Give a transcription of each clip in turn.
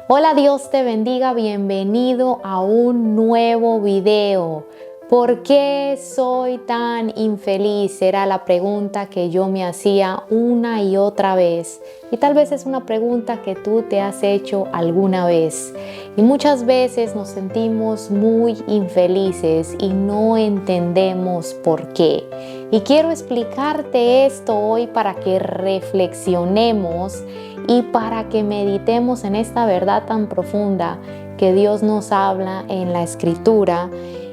Hola, Dios te bendiga, bienvenido a un nuevo video. ¿Por qué soy tan infeliz? Era la pregunta que yo me hacía una y otra vez. Y tal vez es una pregunta que tú te has hecho alguna vez. Y muchas veces nos sentimos muy infelices y no entendemos por qué. Y quiero explicarte esto hoy para que reflexionemos y para que meditemos en esta verdad tan profunda que Dios nos habla en la Escritura.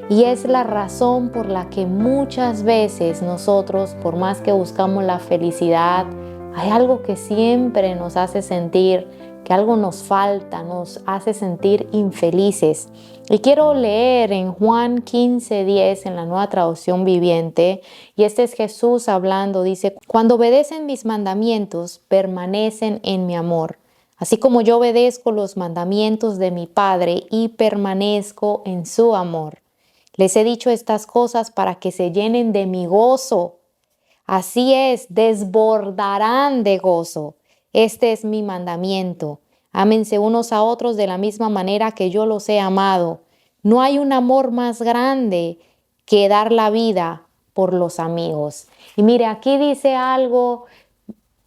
Y es la razón por la que muchas veces nosotros, por más que buscamos la felicidad, hay algo que siempre nos hace sentir que algo nos falta, nos hace sentir infelices. Y quiero leer en Juan 15:10 en la Nueva Traducción Viviente, y este es Jesús hablando, dice: cuando obedecen mis mandamientos, permanecen en mi amor, así como yo obedezco los mandamientos de mi Padre y permanezco en su amor. Les he dicho estas cosas para que se llenen de mi gozo. Así es, desbordarán de gozo. Este es mi mandamiento. Ámense unos a otros de la misma manera que yo los he amado. No hay un amor más grande que dar la vida por los amigos. Y mire, aquí dice algo,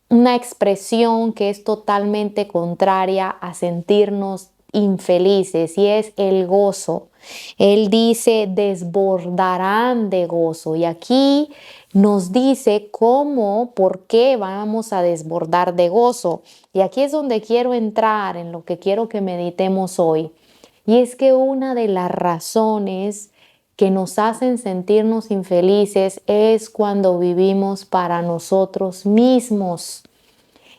una expresión que es totalmente contraria a sentirnos infelices, y es el gozo. Él dice: desbordarán de gozo. Y aquí nos dice cómo, por qué vamos a desbordar de gozo. Y aquí es donde quiero entrar, en lo que quiero que meditemos hoy. Y es que una de las razones que nos hacen sentirnos infelices es cuando vivimos para nosotros mismos.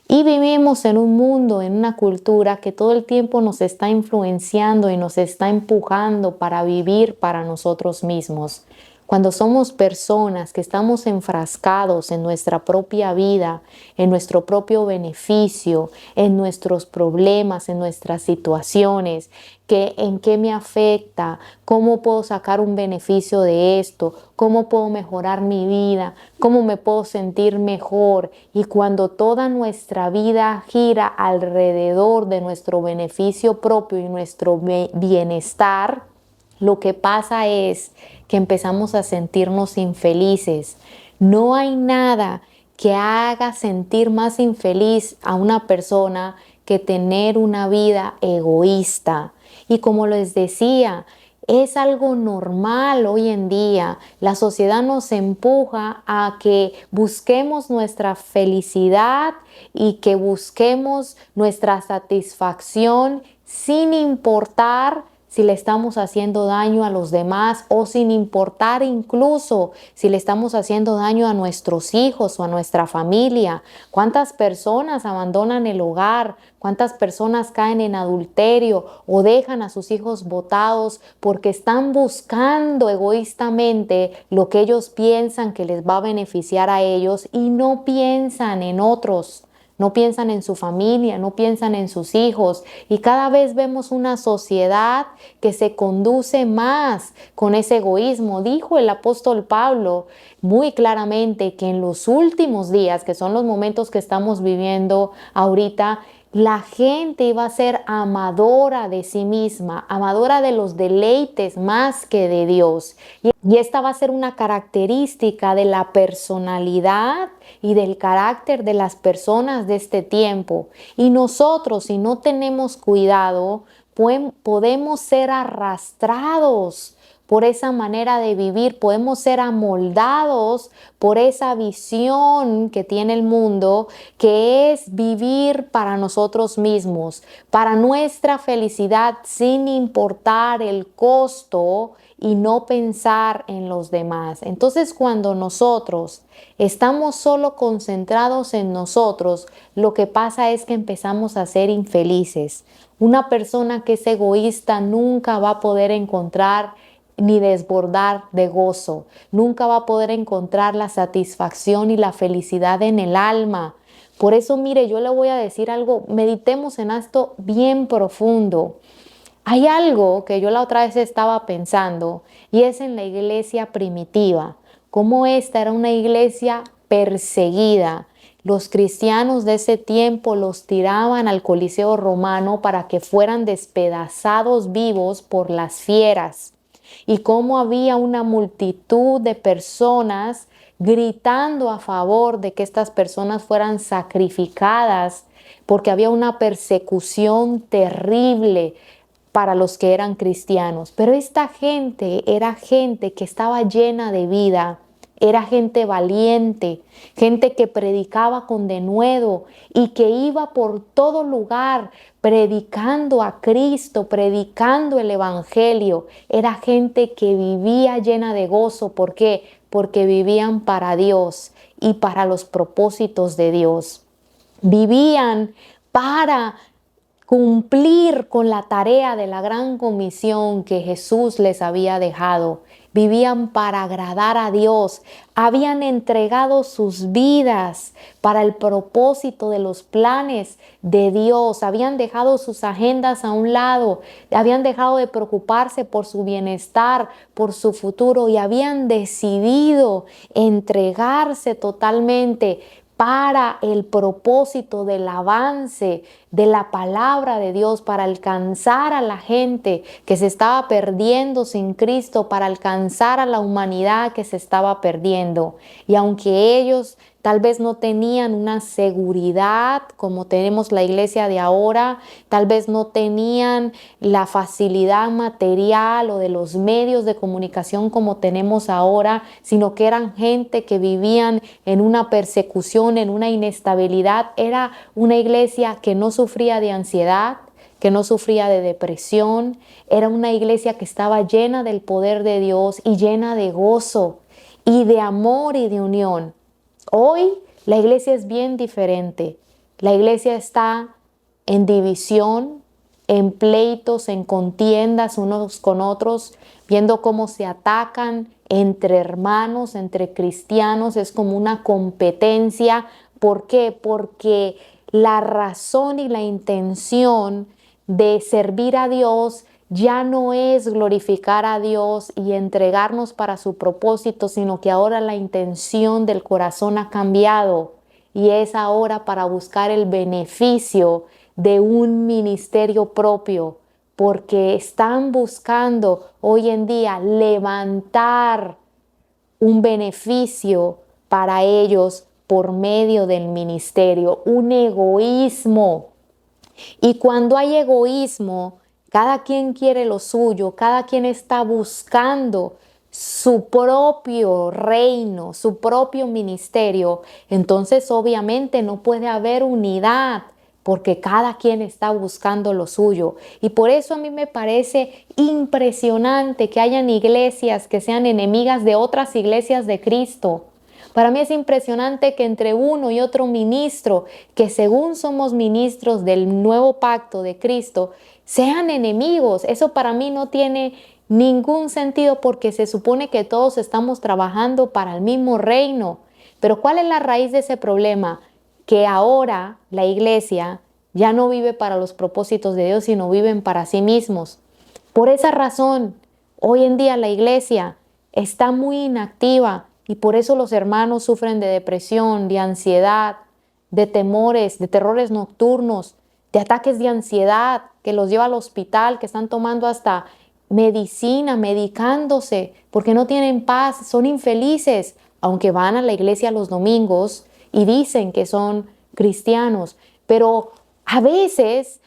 Y vivimos en un mundo, en una cultura que todo el tiempo nos está influenciando y nos está empujando para vivir para nosotros mismos. Cuando somos personas que estamos enfrascados en nuestra propia vida, en nuestro propio beneficio, en nuestros problemas, en nuestras situaciones, que en qué me afecta, cómo puedo sacar un beneficio de esto, cómo puedo mejorar mi vida, cómo me puedo sentir mejor. Y cuando toda nuestra vida gira alrededor de nuestro beneficio propio y nuestro bienestar, lo que pasa es que empezamos a sentirnos infelices. No hay nada que haga sentir más infeliz a una persona que tener una vida egoísta. Y como les decía, es algo normal hoy en día. La sociedad nos empuja a que busquemos nuestra felicidad y que busquemos nuestra satisfacción sin importar si le estamos haciendo daño a los demás, o sin importar incluso si le estamos haciendo daño a nuestros hijos o a nuestra familia. ¿Cuántas personas abandonan el hogar? ¿Cuántas personas caen en adulterio o dejan a sus hijos botados porque están buscando egoístamente lo que ellos piensan que les va a beneficiar a ellos y no piensan en otros? No piensan en su familia, no piensan en sus hijos, y cada vez vemos una sociedad que se conduce más con ese egoísmo. Dijo el apóstol Pablo muy claramente que en los últimos días, que son los momentos que estamos viviendo ahorita, la gente iba a ser amadora de sí misma, amadora de los deleites más que de Dios. Y esta va a ser una característica de la personalidad y del carácter de las personas de este tiempo. Y nosotros, si no tenemos cuidado, podemos ser arrastrados por esa manera de vivir, podemos ser amoldados por esa visión que tiene el mundo, que es vivir para nosotros mismos, para nuestra felicidad, sin importar el costo y no pensar en los demás. Entonces, cuando nosotros estamos solo concentrados en nosotros, lo que pasa es que empezamos a ser infelices. Una persona que es egoísta nunca va a poder encontrar ni desbordar de gozo. Nunca va a poder encontrar la satisfacción y la felicidad en el alma. Por eso, mire, yo le voy a decir algo, meditemos en esto bien profundo. Hay algo que yo la otra vez estaba pensando, y es en la iglesia primitiva, cómo esta era una iglesia perseguida. los cristianos de ese tiempo los tiraban al Coliseo romano para que fueran despedazados vivos por las fieras. Y cómo había una multitud de personas gritando a favor de que estas personas fueran sacrificadas, porque había una persecución terrible para los que eran cristianos. Pero esta gente era gente que estaba llena de vida, era gente valiente, gente que predicaba con denuedo y que iba por todo lugar predicando a Cristo, predicando el Evangelio. Era gente que vivía llena de gozo. ¿Por qué? Porque vivían para Dios y para los propósitos de Dios. Vivían para cumplir con la tarea de la gran comisión que Jesús les había dejado. Vivían para agradar a Dios. Habían entregado sus vidas para el propósito de los planes de Dios. Habían dejado sus agendas a un lado. Habían dejado de preocuparse por su bienestar, por su futuro, y habían decidido entregarse totalmente para el propósito del avance de la palabra de Dios, para alcanzar a la gente que se estaba perdiendo sin Cristo, para alcanzar a la humanidad que se estaba perdiendo. Y aunque ellos tal vez no tenían una seguridad como tenemos la iglesia de ahora, tal vez no tenían la facilidad material o de los medios de comunicación como tenemos ahora, sino que eran gente que vivían en una persecución, en una inestabilidad. Era una iglesia que no sufría de ansiedad, que no sufría de depresión. Era una iglesia que estaba llena del poder de Dios y llena de gozo y de amor y de unión. Hoy la iglesia es bien diferente. La iglesia está en división, en pleitos, en contiendas unos con otros, viendo cómo se atacan entre hermanos, entre cristianos. Es como una competencia. ¿Por qué? Porque la razón y la intención de servir a Dios ya no es glorificar a Dios y entregarnos para su propósito, sino que ahora la intención del corazón ha cambiado y es ahora para buscar el beneficio de un ministerio propio, porque están buscando hoy en día levantar un beneficio para ellos por medio del ministerio, un egoísmo. Y cuando hay egoísmo, cada quien quiere lo suyo, cada quien está buscando su propio reino, su propio ministerio. Entonces obviamente no puede haber unidad porque cada quien está buscando lo suyo. Y por eso a mí me parece impresionante que hayan iglesias que sean enemigas de otras iglesias de Cristo. Para mí es impresionante que entre uno y otro ministro, que según somos ministros del nuevo pacto de Cristo, sean enemigos. Eso para mí no tiene ningún sentido porque se supone que todos estamos trabajando para el mismo reino. Pero ¿cuál es la raíz de ese problema? Que ahora la iglesia ya no vive para los propósitos de Dios, sino viven para sí mismos. Por esa razón, hoy en día la iglesia está muy inactiva. Y por eso los hermanos sufren de depresión, de ansiedad, de temores, de terrores nocturnos, de ataques de ansiedad que los lleva al hospital, que están tomando hasta medicina, medicándose, porque no tienen paz, son infelices, aunque van a la iglesia los domingos y dicen que son cristianos. Pero a veces,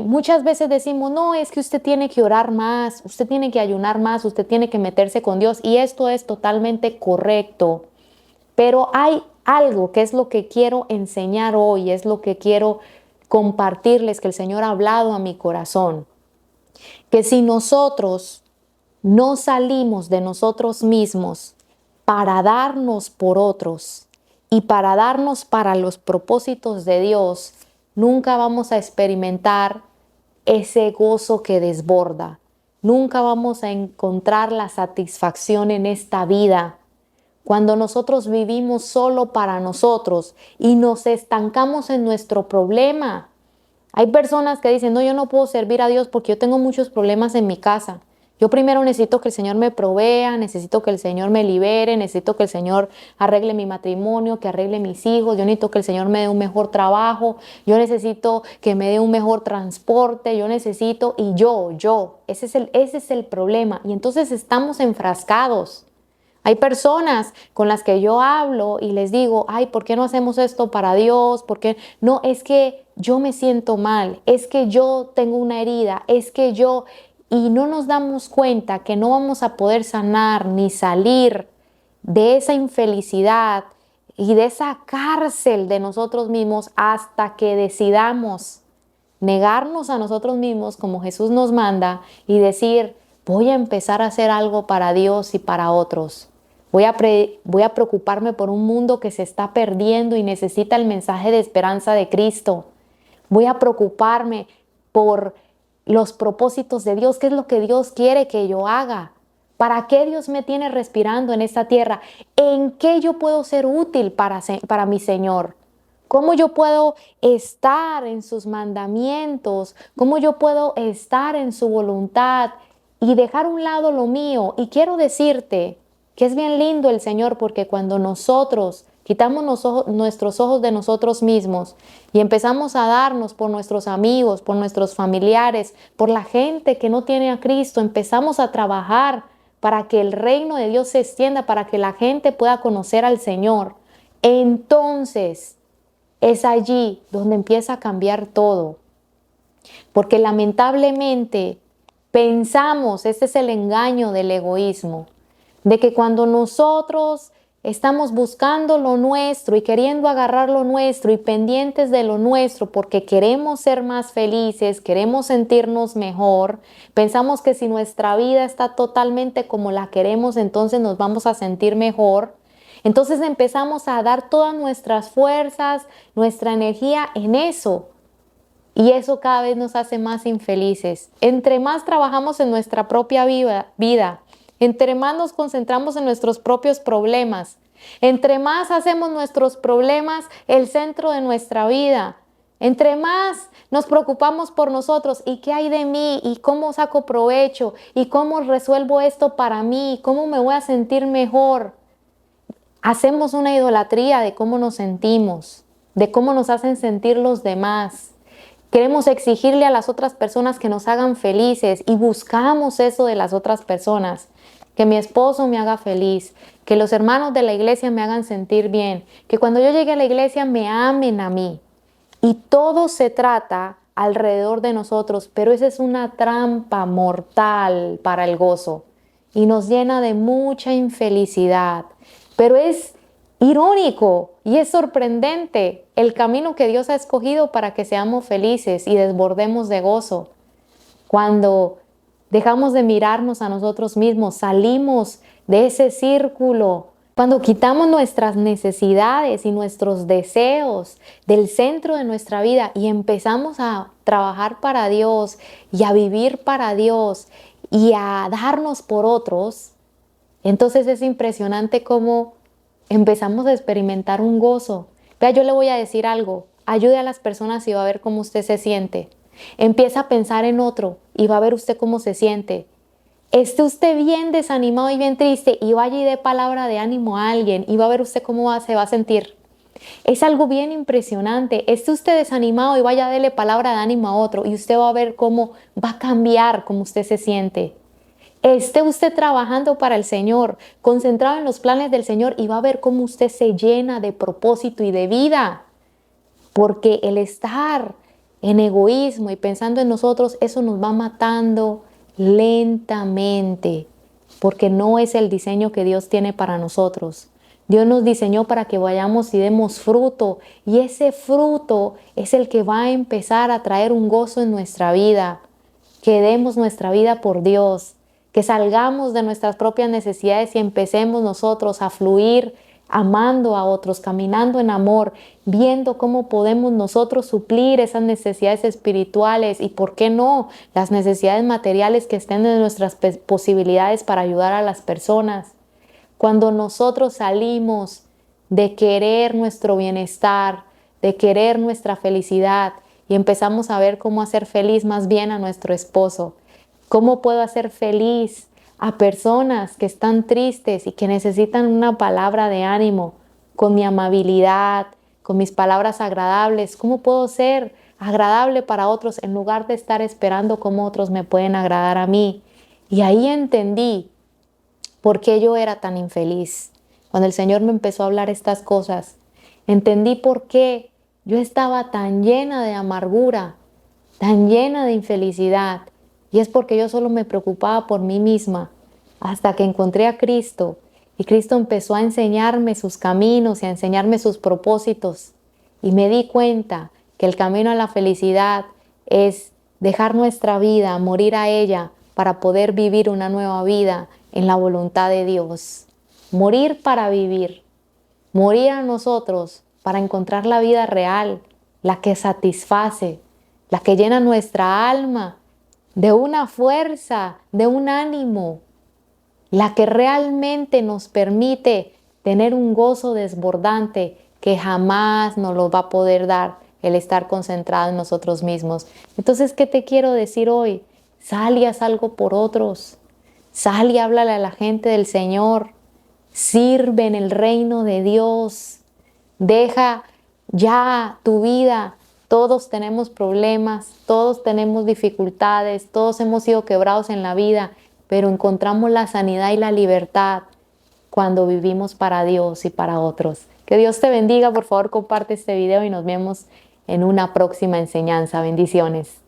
muchas veces decimos, no, es que usted tiene que orar más, usted tiene que ayunar más, usted tiene que meterse con Dios, y esto es totalmente correcto. Pero hay algo que es lo que quiero enseñar hoy, es lo que quiero compartirles, que el Señor ha hablado a mi corazón. Que si nosotros no salimos de nosotros mismos para darnos por otros y para darnos para los propósitos de Dios, nunca vamos a experimentar ese gozo que desborda. Nunca vamos a encontrar la satisfacción en esta vida. Cuando nosotros vivimos solo para nosotros y nos estancamos en nuestro problema. Hay personas que dicen, no, yo no puedo servir a Dios porque yo tengo muchos problemas en mi casa. Yo primero necesito que el Señor me provea, necesito que el Señor me libere, necesito que el Señor arregle mi matrimonio, que arregle mis hijos, yo necesito que el Señor me dé un mejor trabajo, yo necesito que me dé un mejor transporte, yo necesito, y ese es el problema. Y entonces estamos enfrascados. Hay personas con las que yo hablo y les digo, ay, ¿por qué no hacemos esto para Dios? ¿Por qué? No, es que yo me siento mal, es que yo tengo una herida, es que yo... Y no nos damos cuenta que no vamos a poder sanar ni salir de esa infelicidad y de esa cárcel de nosotros mismos hasta que decidamos negarnos a nosotros mismos como Jesús nos manda y decir, voy a empezar a hacer algo para Dios y para otros. Voy a preocuparme por un mundo que se está perdiendo y necesita el mensaje de esperanza de Cristo. Voy a preocuparme por los propósitos de Dios, qué es lo que Dios quiere que yo haga. ¿Para qué Dios me tiene respirando en esta tierra? ¿En qué yo puedo ser útil para mi Señor? ¿Cómo yo puedo estar en sus mandamientos? ¿Cómo yo puedo estar en su voluntad y dejar a un lado lo mío? Y quiero decirte que es bien lindo el Señor, porque cuando nosotros quitamos nuestros ojos de nosotros mismos y empezamos a darnos por nuestros amigos, por nuestros familiares, por la gente que no tiene a Cristo, empezamos a trabajar para que el reino de Dios se extienda, para que la gente pueda conocer al Señor. Entonces es allí donde empieza a cambiar todo. Porque lamentablemente pensamos, este es el engaño del egoísmo, de que cuando nosotros estamos buscando lo nuestro y queriendo agarrar lo nuestro y pendientes de lo nuestro porque queremos ser más felices, queremos sentirnos mejor, pensamos que si nuestra vida está totalmente como la queremos, entonces nos vamos a sentir mejor. Entonces empezamos a dar todas nuestras fuerzas, nuestra energía en eso. Y eso cada vez nos hace más infelices. Entre más trabajamos en nuestra propia vida, entre más nos concentramos en nuestros propios problemas, entre más hacemos nuestros problemas el centro de nuestra vida, entre más nos preocupamos por nosotros y qué hay de mí y cómo saco provecho y cómo resuelvo esto para mí, cómo me voy a sentir mejor, hacemos una idolatría de cómo nos sentimos, de cómo nos hacen sentir los demás. Queremos exigirle a las otras personas que nos hagan felices y buscamos eso de las otras personas. Que mi esposo me haga feliz, que los hermanos de la iglesia me hagan sentir bien, que cuando yo llegue a la iglesia me amen a mí. Y todo se trata alrededor de nosotros, pero esa es una trampa mortal para el gozo y nos llena de mucha infelicidad. Pero es irónico y es sorprendente el camino que Dios ha escogido para que seamos felices y desbordemos de gozo. Cuando dejamos de mirarnos a nosotros mismos, salimos de ese círculo. Cuando quitamos nuestras necesidades y nuestros deseos del centro de nuestra vida y empezamos a trabajar para Dios y a vivir para Dios y a darnos por otros, entonces es impresionante cómo empezamos a experimentar un gozo. Vea, yo le voy a decir algo, ayude a las personas y va a ver cómo usted se siente. Empieza a pensar en otro y va a ver usted cómo se siente. Esté usted bien desanimado y bien triste y vaya y dé palabra de ánimo a alguien y va a ver usted cómo se va a sentir. Es algo bien impresionante. Esté usted desanimado y vaya a darle palabra de ánimo a otro y usted va a ver cómo va a cambiar cómo usted se siente. Esté usted trabajando para el Señor, concentrado en los planes del Señor y va a ver cómo usted se llena de propósito y de vida. Porque el estar en egoísmo y pensando en nosotros, eso nos va matando lentamente, porque no es el diseño que Dios tiene para nosotros. Dios nos diseñó para que vayamos y demos fruto, y ese fruto es el que va a empezar a traer un gozo en nuestra vida. Que demos nuestra vida por Dios, que salgamos de nuestras propias necesidades y empecemos nosotros a fluir amando a otros, caminando en amor, viendo cómo podemos nosotros suplir esas necesidades espirituales y, ¿por qué no?, las necesidades materiales que estén en nuestras posibilidades para ayudar a las personas. Cuando nosotros salimos de querer nuestro bienestar, de querer nuestra felicidad y empezamos a ver cómo hacer feliz más bien a nuestro esposo, ¿Cómo puedo hacer feliz a personas que están tristes y que necesitan una palabra de ánimo con mi amabilidad, con mis palabras agradables? ¿Cómo puedo ser agradable para otros en lugar de estar esperando cómo otros me pueden agradar a mí? Y ahí entendí por qué yo era tan infeliz. Cuando el Señor me empezó a hablar estas cosas, entendí por qué yo estaba tan llena de amargura, tan llena de infelicidad. Y es porque yo solo me preocupaba por mí misma, hasta que encontré a Cristo. Y Cristo empezó a enseñarme sus caminos y a enseñarme sus propósitos. Y me di cuenta que el camino a la felicidad es dejar nuestra vida, morir a ella, para poder vivir una nueva vida en la voluntad de Dios. Morir para vivir. Morir a nosotros para encontrar la vida real, la que satisface, la que llena nuestra alma de una fuerza, de un ánimo, la que realmente nos permite tener un gozo desbordante que jamás nos lo va a poder dar el estar concentrado en nosotros mismos. Entonces, ¿qué te quiero decir hoy? Sal y haz algo por otros. Sal y háblale a la gente del Señor. Sirve en el reino de Dios. Deja ya tu vida. Todos tenemos problemas, todos tenemos dificultades, todos hemos sido quebrados en la vida, pero encontramos la sanidad y la libertad cuando vivimos para Dios y para otros. Que Dios te bendiga. Por favor, comparte este video y nos vemos en una próxima enseñanza. Bendiciones.